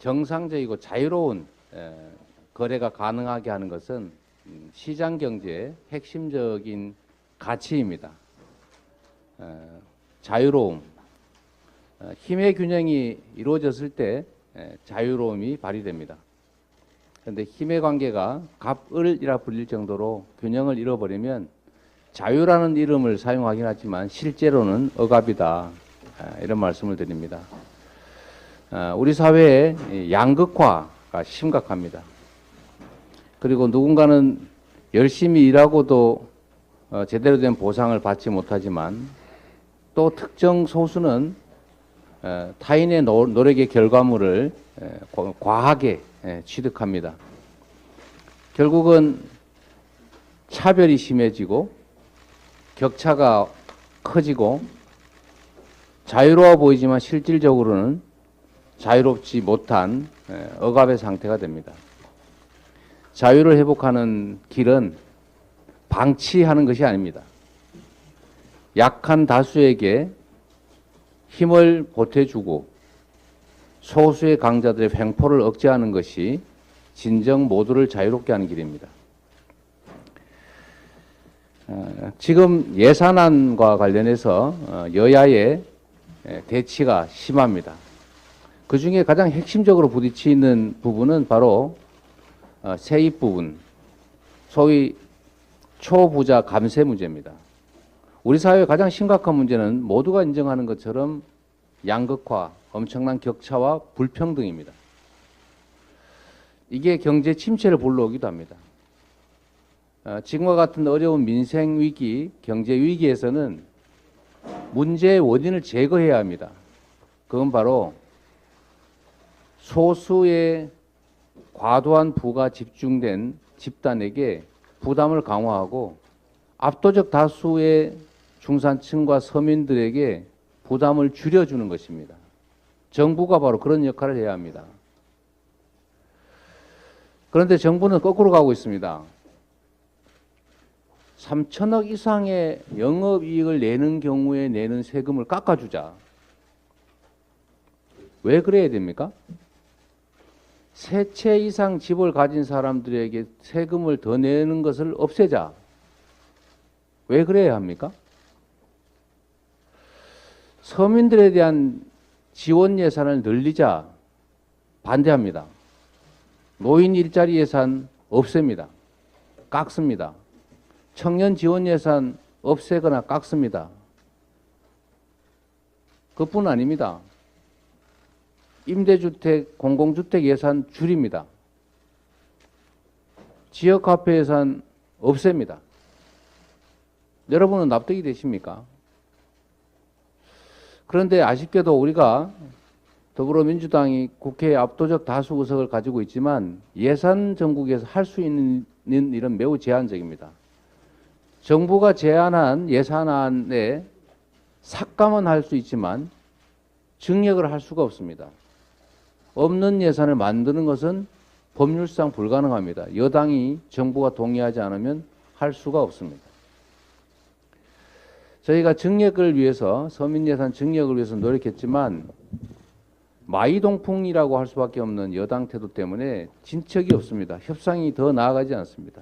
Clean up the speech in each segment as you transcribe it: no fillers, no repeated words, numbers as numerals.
정상적이고 자유로운 거래가 가능하게 하는 것은 시장 경제의 핵심적인 가치입니다. 자유로움, 힘의 균형이 이루어졌을 때 자유로움이 발휘됩니다. 그런데 힘의 관계가 갑을이라 불릴 정도로 균형을 잃어버리면 자유라는 이름을 사용하긴 하지만 실제로는 억압이다. 이런 말씀을 드립니다. 우리 사회의 양극화가 심각합니다. 그리고 누군가는 열심히 일하고도 제대로 된 보상을 받지 못하지만 또 특정 소수는 타인의 노력의 결과물을 과하게 취득합니다. 결국은 차별이 심해지고 격차가 커지고 자유로워 보이지만 실질적으로는 자유롭지 못한 억압의 상태가 됩니다. 자유를 회복하는 길은 방치하는 것이 아닙니다. 약한 다수에게 힘을 보태주고 소수의 강자들의 횡포를 억제하는 것이 진정 모두를 자유롭게 하는 길입니다. 지금 예산안과 관련해서 여야의 대치가 심합니다. 그 중에 가장 핵심적으로 부딪히는 부분은 바로 세입 부분, 소위 초부자 감세 문제입니다. 우리 사회의 가장 심각한 문제는 모두가 인정하는 것처럼 양극화, 엄청난 격차와 불평등입니다. 이게 경제 침체를 불러오기도 합니다. 지금과 같은 어려운 민생 위기, 경제 위기에서는 문제의 원인을 제거해야 합니다. 그건 바로 소수의 과도한 부가 집중된 집단에게 부담을 강화하고 압도적 다수의 중산층과 서민들에게 부담을 줄여주는 것입니다. 정부가 바로 그런 역할을 해야 합니다. 그런데 정부는 거꾸로 가고 있습니다. 3천억 이상의 영업이익을 내는 경우에 내는 세금을 깎아주자. 왜 그래야 됩니까? 세 채 이상 집을 가진 사람들에게 세금을 더 내는 것을 없애자. 왜 그래야 합니까? 서민들에 대한 지원 예산을 늘리자. 반대합니다. 노인 일자리 예산 없앱니다. 깎습니다. 청년 지원 예산 없애거나 깎습니다. 그뿐 아닙니다. 임대주택, 공공주택 예산 줄입니다. 지역화폐 예산 없앱니다. 여러분은 납득이 되십니까? 그런데 아쉽게도 우리가 더불어민주당이 국회에 압도적 다수 의석을 가지고 있지만 예산 정국에서 할 수 있는 일은 매우 제한적입니다. 정부가 제안한 예산안에 삭감은 할 수 있지만 증액을 할 수가 없습니다. 없는 예산을 만드는 것은 법률상 불가능합니다. 여당이 정부가 동의하지 않으면 할 수가 없습니다. 저희가 증액을 위해서, 서민 예산 증액을 위해서 노력했지만 마이동풍이라고 할 수밖에 없는 여당 태도 때문에 진척이 없습니다. 협상이 더 나아가지 않습니다.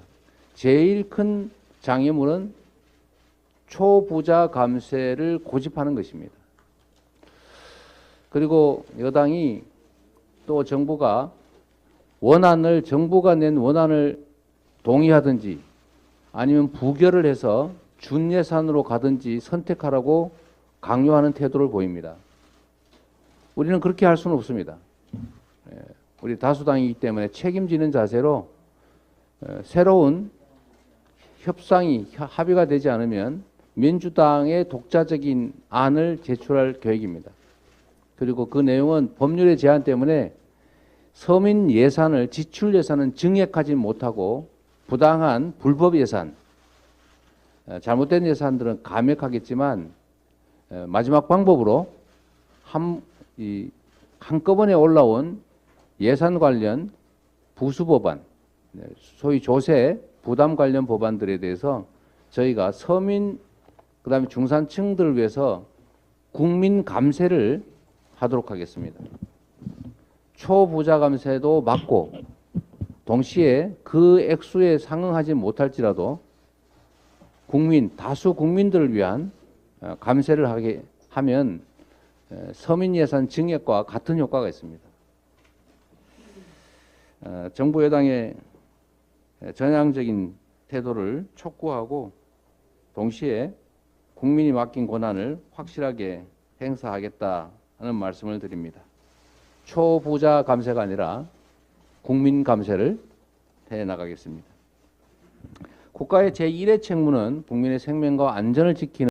제일 큰 장애물은 초부자 감세를 고집하는 것입니다. 그리고 여당이 또 정부가 정부가 낸 원안을 동의하든지 아니면 부결을 해서 준예산으로 가든지 선택하라고 강요하는 태도를 보입니다. 우리는 그렇게 할 수는 없습니다. 우리 다수당이기 때문에 책임지는 자세로 새로운 협상이 합의가 되지 않으면 민주당의 독자적인 안을 제출할 계획입니다. 그리고 그 내용은 법률의 제한 때문에 서민 예산을, 지출 예산은 증액하지 못하고 부당한 불법 예산, 잘못된 예산들은 감액하겠지만 마지막 방법으로 한꺼번에 올라온 예산 관련 부수 법안, 소위 조세 부담 관련 법안들에 대해서 저희가 서민 그다음에 중산층들을 위해서 국민 감세를 하도록 하겠습니다. 초부자 감세도 맞고 동시에 그 액수에 상응하지 못할지라도 다수 국민들을 위한 감세를 하게 하면 서민 예산 증액과 같은 효과가 있습니다. 정부 여당의 전향적인 태도를 촉구하고 동시에 국민이 맡긴 권한을 확실하게 행사하겠다는 말씀을 드립니다. 초부자 감세가 아니라 국민 감세를 해 나가겠습니다. 국가의 제1의 책무는 국민의 생명과 안전을 지키는